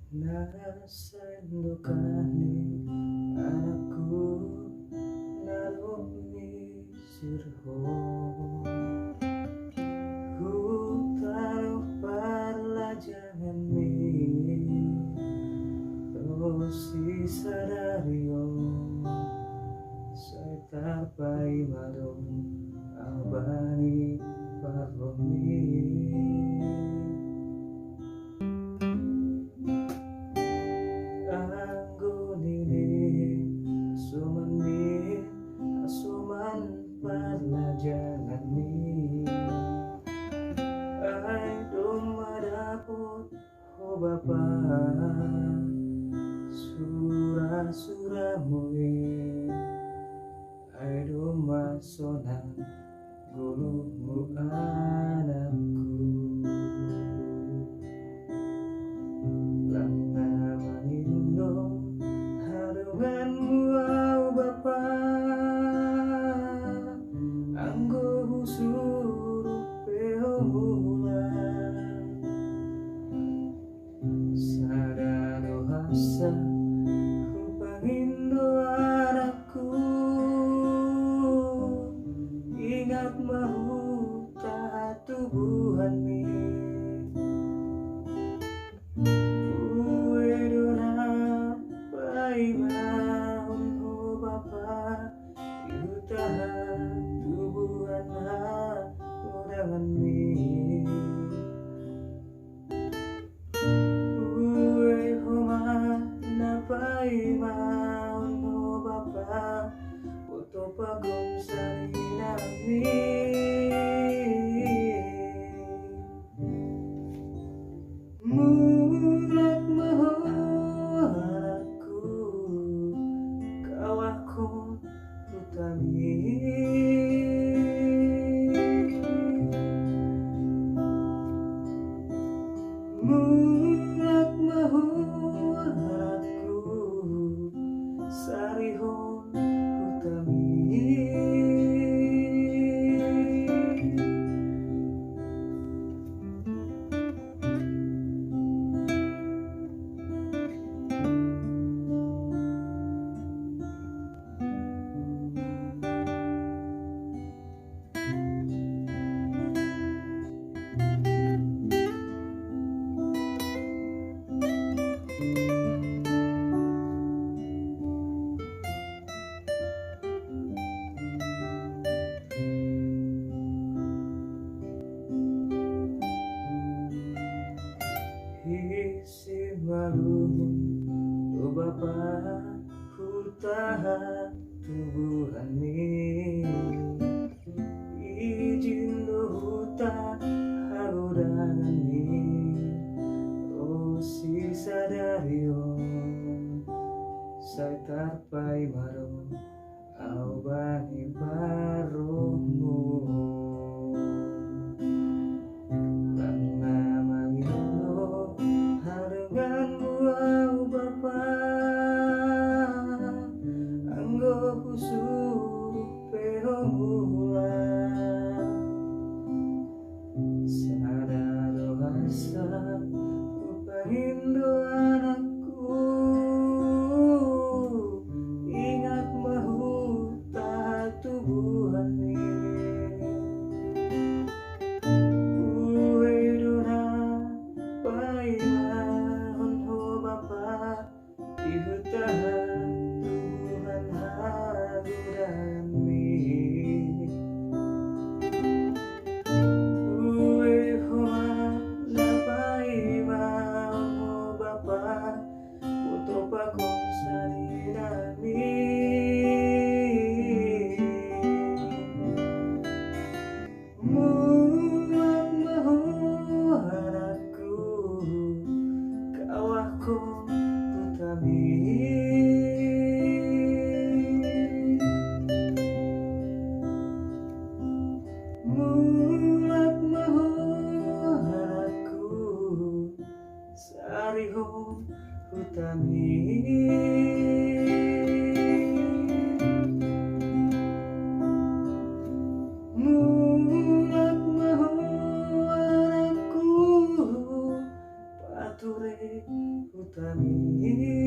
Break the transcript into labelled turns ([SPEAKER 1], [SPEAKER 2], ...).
[SPEAKER 1] Nasa indukani anakku narumi sirho ku taruh parlajangan mi Rosi sadario saya tarpai marung abani paromi asuman parlajangan mi ay dumadapot ho bapa sura-suramu ay dumasonang gulumu anakku langa mangindo harunganmu au bapa anggo husuru peo mula sadaro hasa ku pangindo anakku ingat mahuta tubuhan mi uedona paimaun ho bapa utahan tubuhan udangan mi uwe homa napaimaun ho bapa uto pagong sarinami mulak maho anakku kawakon utami mulak maho anakku sarihon utami isi malumu tu bapa hutahan tubuhan mi izin lo hutan harudangan mi Rosi sadario saya tarpai marung au bani baromu sadaro hasa upahindo anakku ingat mahuta tubuhan mi uedona paimahon ho bapa ihutahan tubuhan hagudan mi uwe homa napai mau bapa utami mulak mahoraku sariho utami mulak mahoraku pature utami